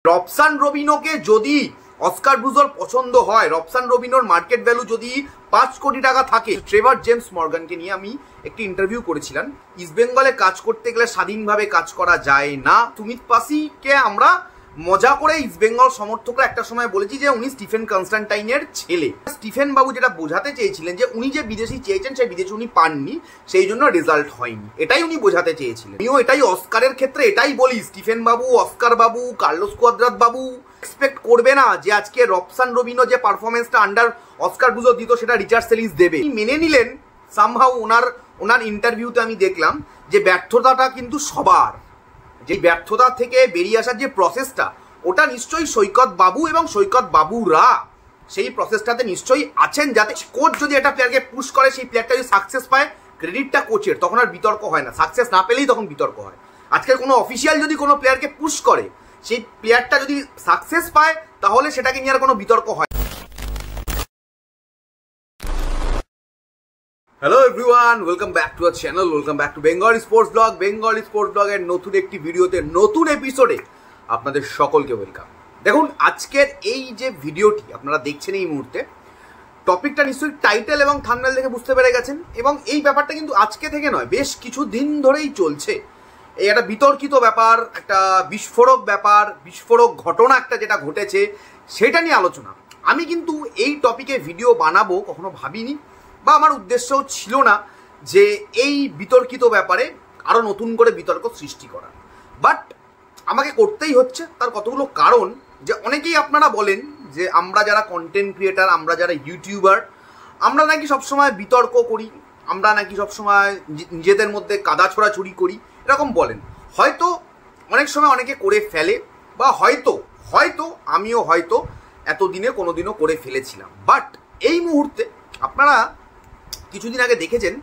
Robson রবিনোকে যদি Oscar ব্রুজর পছন্দ হয়, রবসান রবিনোর মার্কেট ভ্যালু যদি 5 কোটি টাকা থাকে, ট্রেভার জেমস মর্গানকে নিয়ে আমি একটি ইন্টারভিউ করেছিলাম। ইস্টবেঙ্গলে কাজ করতে গেলে স্বাধীনভাবে কাজ করা যায় না। সুমিত পাসিকে আমরা মজা করে ইস্টবেঙ্গল সমর্থকরা একটা সময় বলেছি যে উনি স্টিফেন কনস্ট্যান্টাইনের ছেলে। স্টিফেন বাবু যেটা বোঝাতে চেয়েছিলেন যে উনি যে বিদেশি চেয়েছেন সেই বিদেশি উনি পাননি, সেই জন্য রেজাল্ট হয়নি, এটাই উনি বোঝাতে চেয়েছিলেন। আমিও এটাই অস্কারের ক্ষেত্রে এটাই বলি, স্টিফেন বাবু, অস্কার বাবু, কার্লোস কোয়াদ্রাত বাবু এক্সপেক্ট করবে না যে আজকে রবসান রবিনো যে পারফরমেন্সটা আন্ডার অস্কার ব্রুজর দিত সেটা রিচার্ড সেলিস দেবে। মেনে নিলেন সামহাউ। ওনার ইন্টারভিউতে আমি দেখলাম যে ব্যর্থতাটা কিন্তু সবার, যে ব্যর্থতা থেকে বেরিয়ে আসার যে প্রসেসটা, ওটা নিশ্চয়ই সৈকত বাবু এবং সৈকত বাবুরা সেই প্রসেসটাতে নিশ্চয়ই আছেন, যাতে কোচ যদি একটা প্লেয়ারকে পুশ করে, সেই প্লেয়ারটা যদি সাকসেস পায়, ক্রেডিটটা কোচের, তখন আর বিতর্ক হয় না। সাকসেস না পেলেই তখন বিতর্ক হয়। আজকের কোনো অফিসিয়াল যদি কোনো প্লেয়ারকে পুশ করে, সেই প্লেয়ারটা যদি সাকসেস পায়, তাহলে সেটাকে নিয়ে আর কোনো বিতর্ক হয়। Hello everyone, welcome back to our channel, welcome back to Bengali sports blog. Bengali sports ব্লগের নতুন একটি ভিডিওতে, নতুন এপিসোডে আপনাদের সকলকে ওয়েলকাম। দেখুন, আজকের এই যে ভিডিওটি আপনারা দেখছেন এই মুহূর্তে, টপিকটা নিশ্চয়ই টাইটেল এবং থাম্বনেল দেখে বুঝতে পেরে গেছেন। এবং এই ব্যাপারটা কিন্তু আজকে থেকে নয়, বেশ কিছু দিন ধরেই চলছে। এই একটা বিতর্কিত ব্যাপার, একটা বিস্ফোরক ব্যাপার, বিস্ফোরক ঘটনা একটা যেটা ঘটেছে, সেটা নিয়ে আলোচনা। আমি কিন্তু এই টপিকে ভিডিও বানাবো কখনো ভাবিনি, বা আমার উদ্দেশ্যও ছিল না যে এই বিতর্কিত ব্যাপারে আরও নতুন করে বিতর্ক সৃষ্টি করা। বাট আমাকে করতেই হচ্ছে, তার কতগুলো কারণ। যে অনেকেই আপনারা বলেন যে আমরা যারা কন্টেন্ট ক্রিয়েটার, আমরা যারা ইউটিউবার, আমরা নাকি সবসময় বিতর্ক করি, আমরা নাকি সবসময় নিজেদের মধ্যে কাদা ছোড়াছুড়ি করি, এরকম বলেন। হয়তো অনেক সময় অনেকে করে ফেলে, বা হয়তো আমিও হয়তো এতদিনে কোনোদিনও করে ফেলেছিলাম। বাট এই মুহূর্তে আপনারা কিছুদিন আগে দেখেছেন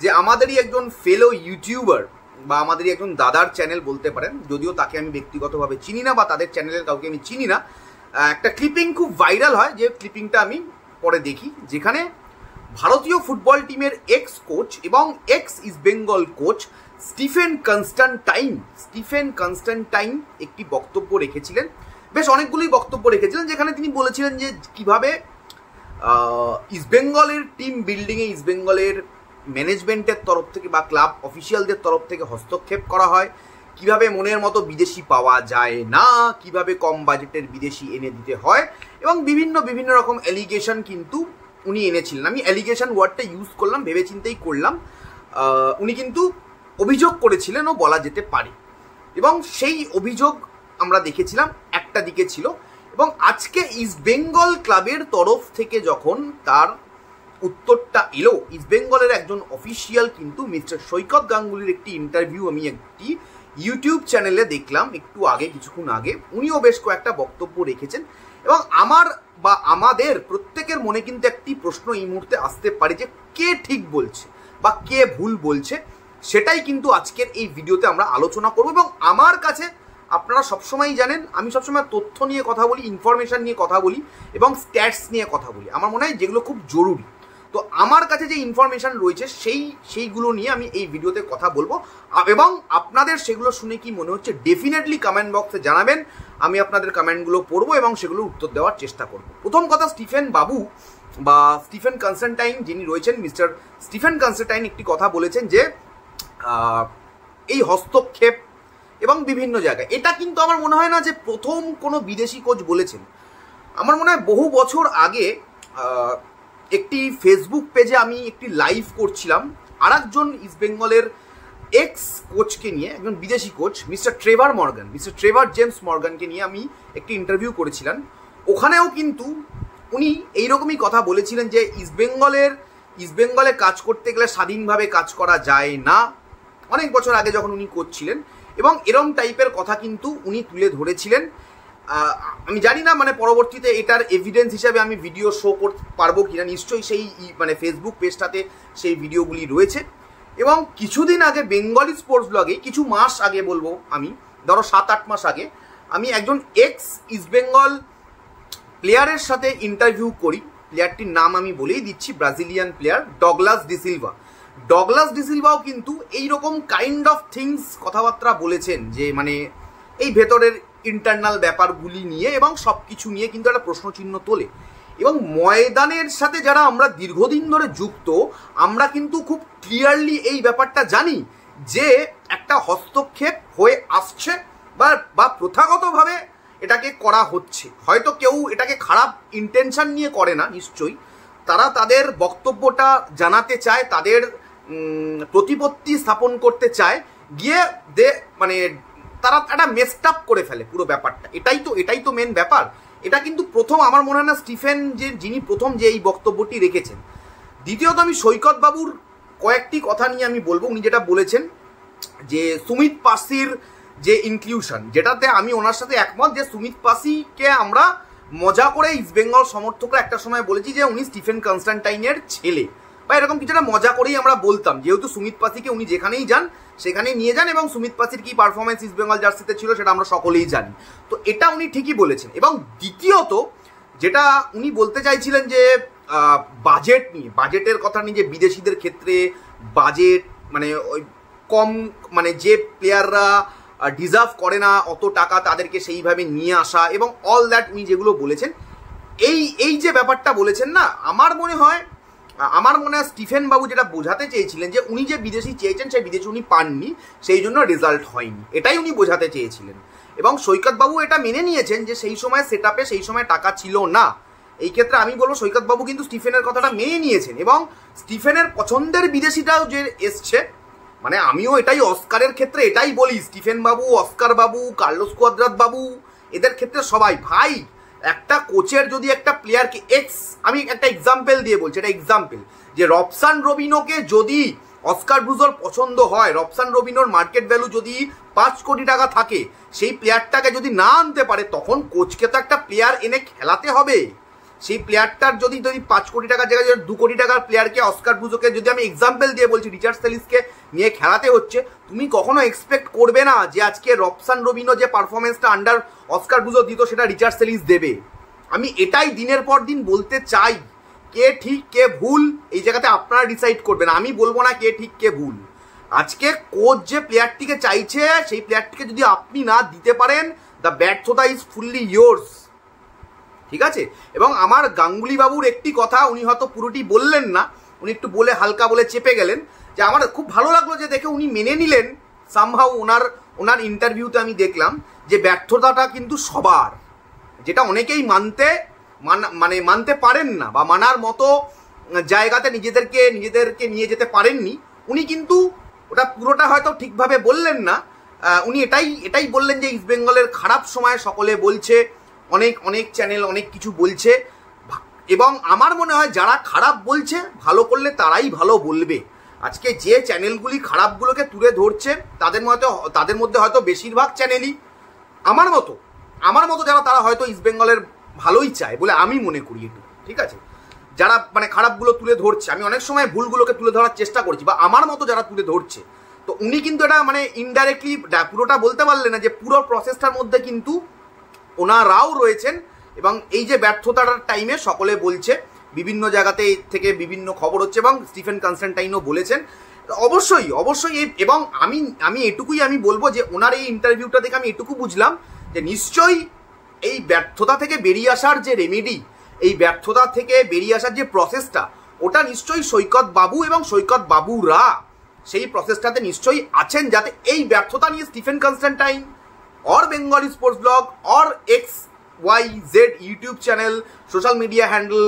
যে আমাদেরই একজন ফেলো ইউটিউবার, বা আমাদেরই একজন দাদার চ্যানেল বলতে পারেন, যদিও তাকে আমি ব্যক্তিগতভাবে চিনি না, বা তাদের চ্যানেলের কাউকে আমি চিনি না, একটা ক্লিপিং খুব ভাইরাল হয়, যে ক্লিপিংটা আমি পরে দেখি, যেখানে ভারতীয় ফুটবল টিমের এক্স কোচ এবং x East Bengal coach Stephen Constantine একটি বক্তব্য রেখেছিলেন। বেশ অনেকগুলোই বক্তব্য রেখেছিলেন, যেখানে তিনি বলেছিলেন যে কিভাবে ইস্টবেঙ্গলের টিম বিল্ডিংয়ে ইস্টবেঙ্গলের ম্যানেজমেন্টের তরফ থেকে বা ক্লাব অফিসিয়ালদের তরফ থেকে হস্তক্ষেপ করা হয়, কিভাবে মনের মতো বিদেশি পাওয়া যায় না, কিভাবে কম বাজেটের বিদেশি এনে দিতে হয়, এবং বিভিন্ন রকম অ্যালিগেশন কিন্তু উনি এনেছিলেন। আমি অ্যালিগেশন ওয়ার্ডটা ইউজ করলাম, ভেবেচিন্তেই করলাম। উনি কিন্তু অভিযোগ করেছিলেন ও বলা যেতে পারে, এবং সেই অভিযোগ আমরা দেখেছিলাম একটা দিকে ছিল। এবং আজকে ইস্টবেঙ্গল ক্লাবের তরফ থেকে যখন তার উত্তরটা এলো, ইস্টবেঙ্গলের একজন অফিসিয়াল কিন্তু মিস্টার সৈকত গাঙ্গুলির একটি ইন্টারভিউ আমি একটি ইউটিউব চ্যানেলে দেখলাম একটু আগে, কিছুক্ষণ আগে। উনিও বেশ কয়েকটা বক্তব্য রেখেছেন, এবং আমার বা আমাদের প্রত্যেকের মনে কিন্তু একটি প্রশ্ন এই মুহূর্তে আসতে পারে যে কে ঠিক বলছে বা কে ভুল বলছে। সেটাই কিন্তু আজকের এই ভিডিওতে আমরা আলোচনা করব। এবং আমার কাছে, আপনারা সবসময়ই জানেন, আমি সবসময় তথ্য নিয়ে কথা বলি, ইনফরমেশান নিয়ে কথা বলি, এবং স্ট্যাটস নিয়ে কথা বলি। আমার মনে হয় যেগুলো খুব জরুরি। তো আমার কাছে যে ইনফরমেশান রয়েছে সেইগুলো নিয়ে আমি এই ভিডিওতে কথা বলবো, এবং আপনাদের সেগুলো শুনে কি মনে হচ্ছে ডেফিনেটলি কমেন্ট বক্সে জানাবেন। আমি আপনাদের কমেন্টগুলো পড়বো এবং সেগুলোর উত্তর দেওয়ার চেষ্টা করব। প্রথম কথা, স্টিফেন বাবু বা স্টিফেন কনস্ট্যান্টাইন যিনি রয়েছেন, মিস্টার স্টিফেন কনস্ট্যান্টাইন একটি কথা বলেছেন যে এই হস্তক্ষেপ এবং বিভিন্ন জায়গায়, এটা কিন্তু আমার মনে হয় না যে প্রথম কোনো বিদেশি কোচ বলেছেন। আমার মনে হয় বহু বছর আগে একটি ফেসবুক পেজে আমি একটি লাইভ করছিলাম, আর একজন ইস্টবেঙ্গলের এক্স কোচকে নিয়ে, একজন বিদেশি কোচ মিস্টার ট্রেভার জেমস মর্গানকে নিয়ে আমি একটি ইন্টারভিউ করেছিলাম। ওখানেও কিন্তু উনি এইরকমই কথা বলেছিলেন যে ইস্টবেঙ্গলে কাজ করতে গেলে স্বাধীনভাবে কাজ করা যায় না, অনেক বছর আগে যখন উনি কোচ ছিলেন। এবং এরম টাইপের কথা কিন্তু উনি তুলে ধরেছিলেন। আমি জানি না মানে পরবর্তীতে এটার এভিডেন্স হিসাবে আমি ভিডিও শো করতে পারবো কিনা, নিশ্চয়ই সেই মানে ফেসবুক পেজটাতে সেই ভিডিওগুলি রয়েছে। এবং কিছুদিন আগে বেঙ্গলি স্পোর্টস ব্লগে, কিছু মাস আগে বলবো আমি, ধরো 7-8 মাস আগে, আমি একজন এক্স ইস্টবেঙ্গল প্লেয়ারের সাথে ইন্টারভিউ করি। প্লেয়ারটির নাম আমি বলেই দিচ্ছি, ব্রাজিলিয়ান প্লেয়ার ডগলাস ডিসিলভাও কিন্তু এইরকম কাইন্ড অফ থিংস কথাবার্তা বলেছেন, যে মানে এই ভেতরের ইন্টারনাল ব্যাপারগুলি নিয়ে এবং সব কিছু নিয়ে কিন্তু একটা প্রশ্নচিহ্ন তোলে। এবং ময়দানের সাথে যারা আমরা দীর্ঘদিন ধরে যুক্ত, আমরা কিন্তু খুব ক্লিয়ারলি এই ব্যাপারটা জানি যে একটা হস্তক্ষেপ হয়ে আসছে বা প্রথাগতভাবে এটাকে করা হচ্ছে। হয়তো কেউ এটাকে খারাপ ইন্টেনশন নিয়ে করে না, নিশ্চয়ই তারা তাদের বক্তব্যটা জানাতে চায়, তাদের প্রতিপত্তি স্থাপন করতে চায়, গিয়ে মানে তারা একটা মেসড আপ করে ফেলে পুরো ব্যাপারটা। এটাই তো মেন ব্যাপার। এটা কিন্তু প্রথম আমার মনে হয় না স্টিফেন যিনি প্রথম যে এই বক্তব্যটি রেখেছেন। দ্বিতীয়ত আমি সৈকত বাবুর কয়েকটি কথা নিয়ে আমি বলবো। উনি যেটা বলেছেন যে সুমিত পাসির যে ইনক্লুশন, যেটাতে আমি ওনার সাথে একমত যে সুমিত পাসিকে আমরা মজা করে ইস্টবেঙ্গল সমর্থকরা একটা সময় বলেছি যে উনি স্টিফেন কনস্ট্যান্টাইনের ছেলে, বা এরকম কিছুটা মজা করেই আমরা বলতাম, যেহেতু সুমিত পাসিকে উনি যেখানেই যান সেখানেই নিয়ে যান, এবং সুমিত পাসির কি পারফরমেন্স ইস্টবেঙ্গল জার্সিতে ছিল সেটা আমরা সকলেই জানি। তো এটা উনি ঠিকই বলেছেন। এবং দ্বিতীয়ত যেটা উনি বলতে চাইছিলেন যে বাজেট নিয়ে, বাজেটের কথা নিয়ে, যে বিদেশিদের ক্ষেত্রে বাজেট মানে ওই কম, মানে যে প্লেয়াররা ডিজার্ভ করে না অত টাকা তাদেরকে সেইভাবে নিয়ে আসা এবং অল দ্যাট উনি যেগুলো বলেছেন, এই যে ব্যাপারটা বলেছেন না, আমার মনে হয় স্টিফেন বাবু যেটা বোঝাতে চেয়েছিলেন যে উনি যে বিদেশি চেয়েছেন সেই বিদেশি উনি পাননি, সেই জন্য রেজাল্ট হয়নি, এটাই উনি বোঝাতে চেয়েছিলেন। এবং সৈকত বাবু এটা মেনে নিয়েছেন যে সেই সময় সেট আপে সেই সময় টাকা ছিল না। এই ক্ষেত্রে আমি বলবো সৈকত বাবু কিন্তু স্টিফেনের কথাটা মেনে নিয়েছেন, এবং স্টিফেনের পছন্দের বিদেশিটাও যে এসছে, মানে আমিও এটাই অস্কারের ক্ষেত্রে এটাই বলি, স্টিফেন বাবু, অস্কার বাবু, কার্লোস কোয়াদ্রাত বাবু, এদের ক্ষেত্রে সবাই ভাই, একটা কোচের যদি একটা প্লেয়ারকে আমি একটা এক্সাম্পল দিয়ে বলছি, এটা এক্সাম্পল, যে রবসান রবিনোকে যদি অস্কার ব্রুজোর পছন্দ হয়, রবসান রবিনোর মার্কেট ভ্যালু যদি 5 কোটি টাকা থাকে, সেই প্লেয়ারটাকে যদি না আনতে পারে, তখন কোচকে তো একটা প্লেয়ার এনে খেলাতে হবে। সেই প্লেয়ারটার যদি 5 কোটি টাকার জায়গায় 2 কোটি টাকার প্লেয়ারকে, অস্কার ব্রুজোকে যদি আমি এক্সাম্পল দিয়ে বলছি, রিচার্ড সেলিসকে নিয়ে খেলাতে হচ্ছে, তুমি কখনো এক্সপেক্ট করবে না যে আজকে রবসান রবিনো যে পারফরমেন্সটা আন্ডার অস্কার ব্রুজো দিত সেটা রিচার্ড সেলিস দেবে। আমি এটাই দিনের পর দিন বলতে চাই, কে ঠিক কে ভুল এই জায়গাতে আপনারা ডিসাইড করবেন, আমি বলবো না কে ঠিক কে ভুল। আজকে কোচ যে প্লেয়ারটিকে চাইছে সেই প্লেয়ারটিকে যদি আপনি না দিতে পারেন, দ্য ব্যর্থতা ইজ ফুললি ইয়োর্স, ঠিক আছে। এবং আমার গাঙ্গুলি বাবুর একটি কথা উনি হয়তো পুরোটি বললেন না, উনি একটু বলে হালকা বলে চেপে গেলেন, যে আমার খুব ভালো লাগলো যে দেখে উনি মেনে নিলেন সামহাউ। ওনার ইন্টারভিউতে আমি দেখলাম যে ব্যর্থতাটা কিন্তু সবার, যেটা অনেকেই মানতে পারেন না বা মানার মতো জায়গাতে নিজেদেরকে নিয়ে যেতে পারেননি। উনি কিন্তু ওটা পুরোটা হয়তো ঠিকভাবে বললেন না, উনি এটাই বললেন যে ইস্টবেঙ্গলের খারাপ সময় সকলে বলছে, অনেক চ্যানেল অনেক কিছু বলছে, এবং আমার মনে হয় যারা খারাপ বলছে ভালো করলে তারাই ভালো বলবে। আজকে যে চ্যানেলগুলি খারাপগুলোকে তুলে ধরছে তাদের মধ্যে হয়তো বেশিরভাগ চ্যানেলই আমার মতো যারা, তারা হয়তো ইস্টবেঙ্গলের ভালোই চায় বলে আমি মনে করি একটু, ঠিক আছে। যারা মানে খারাপগুলো তুলে ধরছে, আমি অনেক সময় ভুলগুলোকে তুলে ধরার চেষ্টা করছি, বা আমার মতো যারা তুলে ধরছে, তো উনি কিন্তু এটা মানে ইনডাইরেক্টলি পুরোটা বলতে পারলেন না, যে পুরো প্রসেসটার মধ্যে কিন্তু ওনারাও রয়েছেন। এবং এই যে ব্যর্থতার টাইমে সকলে বলছে, বিভিন্ন জায়গাতে থেকে বিভিন্ন খবর হচ্ছে, এবং স্টিফেন কনস্ট্যান্টাইনও বলেছেন, অবশ্যই এবং আমি এটুকুই আমি বলবো যে ওনার এই ইন্টারভিউটা দেখে আমি এটুকু বুঝলাম যে নিশ্চয়ই এই ব্যর্থতা থেকে বেরিয়ে আসার যে রেমেডি, এই ব্যর্থতা থেকে বেরিয়ে আসার যে প্রসেসটা, ওটা নিশ্চয়ই সৈকত বাবু এবং সৈকত বাবুরা সেই প্রসেসটাতে নিশ্চয়ই আছেন, যাতে এই ব্যর্থতা নিয়ে Stephen Constantine or Bengali sports blog or XYZ YouTube channel, social media handle,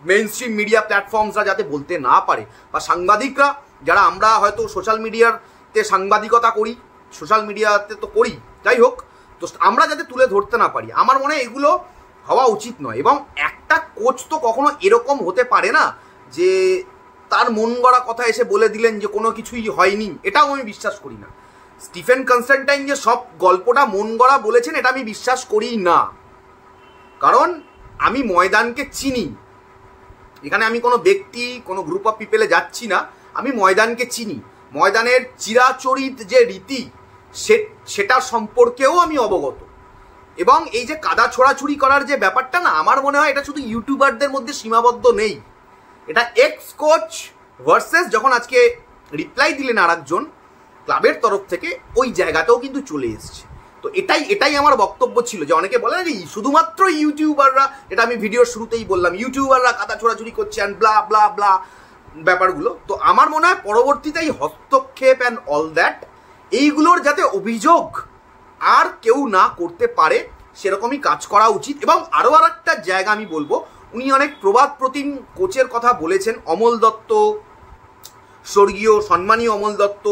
main stream media প্ল্যাটফর্মসরা যাতে বলতে না পারে, বা সাংবাদিকরা যারা আমরা হয়তো সোশ্যাল মিডিয়াতে সাংবাদিকতা করি, সোশ্যাল মিডিয়াতে তো করি, যাই হোক, তো আমরা যাতে তুলে ধরতে না পারি, আমার মনে হয় এগুলো হওয়া উচিত নয়। এবং একটা কোচ তো কখনো এরকম হতে পারে না যে তার মন গড়া কথা এসে বলে দিলেন যে কোনো কিছুই হয়নি, এটাও আমি বিশ্বাস করি না। স্টিফেন কনস্ট্যান্টাইন যে সব গল্পটা মন গড়া বলেছেন, এটা আমি বিশ্বাস করি না, কারণ আমি ময়দানকে চিনি। এখানে আমি কোনো ব্যক্তি, কোনো গ্রুপ অফ পিপলে যাচ্ছি না, আমি ময়দানকে চিনি। ময়দানের চিরাচরিত যে রীতি সেটা সম্পর্কেও আমি অবগত। এবং এই যে কাদা ছোড়াছুড়ি করার যে ব্যাপারটা না, আমার মনে হয় এটা শুধু ইউটিউবারদের মধ্যে সীমাবদ্ধ নেই, এটা এক্স কোচ ভার্সেস, যখন আজকে রিপ্লাই দিলেন আরেকজন ক্লাবের তরফ থেকে, ওই জায়গাতেও কিন্তু চলে এসছে। তো এটাই আমার বক্তব্য ছিল, যে অনেকে বলে না যে শুধুমাত্র ইউটিউবাররা, এটা আমি ভিডিওর শুরুতেই বললাম, ইউটিউবাররা কাদা ছোড়াছুড়ি করছে অ্যান্ড ব্লা ব্লা ব্লা ব্যাপারগুলো। তো আমার মনে হয় পরবর্তীতে এই হস্তক্ষেপ অ্যান্ড অল দ্যাট, এইগুলোর যাতে অভিযোগ আর কেউ না করতে পারে সেরকমই কাজ করা উচিত। এবং আরও আর একটা জায়গা আমি বলবো, উনি অনেক প্রবাদ প্রতিম কোচের কথা বলেছেন, অমল দত্ত, স্বর্গীয় সম্মানীয় অমল দত্ত,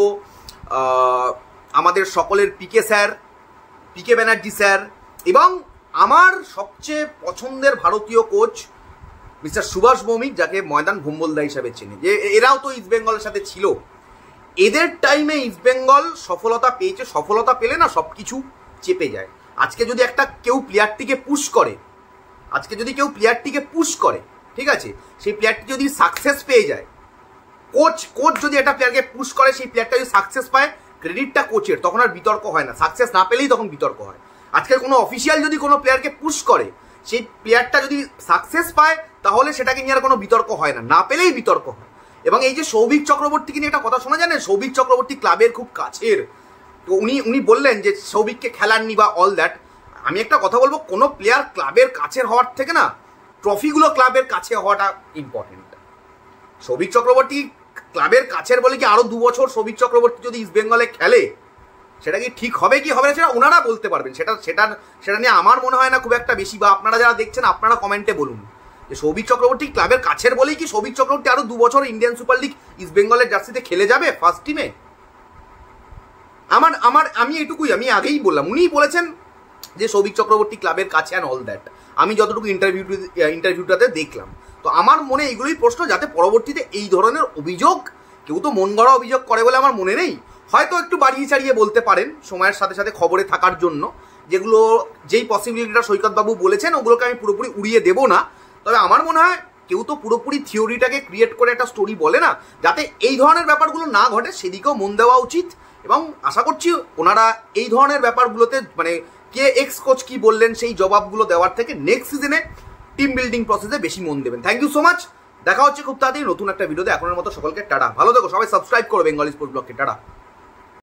আমাদের সকলের পিকে স্যার, পিকে ব্যানার্জি স্যার, এবং আমার সবচেয়ে পছন্দের ভারতীয় কোচ মিস্টার সুভাষ ভৌমিক, যাকে ময়দান ভম্বলদা হিসাবে চেনে, যে এরাও তো ইস্টবেঙ্গলের সাথে ছিল। এদের টাইমে ইস্টবেঙ্গল সফলতা পেয়েছে, সফলতা পেলে না সব কিছু চেপে যায়। আজকে যদি কেউ প্লেয়ারটিকে পুশ করে, ঠিক আছে, সেই প্লেয়ারটি যদি সাকসেস পেয়ে যায়, কোচ যদি একটা প্লেয়ারকে পুশ করে, সেই প্লেয়ারটা যদি সাকসেস পায়, ক্রেডিটটা কোচের, তখন আর বিতর্ক হয় না। সাকসেস না পেলেই তখন বিতর্ক হয়। আজকে কোনো অফিসিয়াল যদি কোনো প্লেয়ারকে পুশ করে, সেই প্লেয়ারটা যদি সাকসেস পায়, তাহলে সেটাকে নিয়ে আর কোনো বিতর্ক হয় না, না পেলেই বিতর্ক হয়। এবং এই যে সৌভিক চক্রবর্তীকে নিয়ে একটা কথা শোনা জানেন, সৌভিক চক্রবর্তী ক্লাবের খুব কাছের, তো উনি বললেন যে সৌভিককে খেলাননি বা অল দ্যাট। আমি একটা কথা বলবো, কোনো প্লেয়ার ক্লাবের কাছের হওয়ার থেকে না ট্রফিগুলো ক্লাবের কাছে হওয়াটা ইম্পর্টেন্ট। সৌভিক চক্রবর্তী ক্লাবের কাছের বলে কি আরও 2 বছর সৌভিক চক্রবর্তী যদি ইস্টবেঙ্গলে খেলে, সেটা কি ঠিক হবে কি হবে না সেটা ওনারা বলতে পারবেন। সেটা নিয়ে আমার মনে হয় না খুব একটা বেশি, বা আপনারা যারা দেখছেন আপনারা কমেন্টে বলুন যে সৌভিক চক্রবর্তী ক্লাবের কাছের বলেই কি সৌভিক চক্রবর্তী আরও 2 বছর ইন্ডিয়ান সুপার লিগ ইস্টবেঙ্গলের জার্সিতে খেলে যাবে ফার্স্ট টিমে। আমি এটুকুই, আমি আগেই বললাম, উনিই বলেছেন যে সৌভিক চক্রবর্তী ক্লাবের কাছে অ্যান্ড অল দ্যাট। আমি যতটুকু ইন্টারভিউটাতে দেখলাম, তো আমার মনে এইগুলোই প্রশ্ন, যাতে পরবর্তীতে এই ধরনের অভিযোগ, কেউ তো মন গড়া অভিযোগ করে বলে আমার মনে নেই, হয়তো একটু বাড়িয়ে চাড়িয়ে বলতে পারেন সময়ের সাথে সাথে খবরে থাকার জন্য, যেই পসিবিলিটিটা সৈকতবাবু বলেছেন ওগুলোকে আমি পুরোপুরি উড়িয়ে দেবো না। তবে আমার মনে হয় কেউ তো পুরোপুরি থিওরিটাকে ক্রিয়েট করে একটা স্টোরি বলে না, যাতে এই ধরনের ব্যাপারগুলো না ঘটে সেদিকেও মন দেওয়া উচিত। এবং আশা করছি ওনারা এই ধরনের ব্যাপারগুলোতে, মানে কে এক্স কোচ কি বললেন সেই জবাবগুলো দেওয়ার থেকে নেক্সট সিজনে টিম বিল্ডিং প্রসেসে বেশি মন দেবেন। থ্যাংক ইউ সো মাচ, দেখা হচ্ছে খুব তাড়াতাড়ি নতুন একটা ভিডিওতে। এখনের মতো সকলকে টাটা, ভালো থেকো সবাই, সাবস্ক্রাইব করো বেঙ্গলি স্পোর্টস ব্লগকে, টাটা।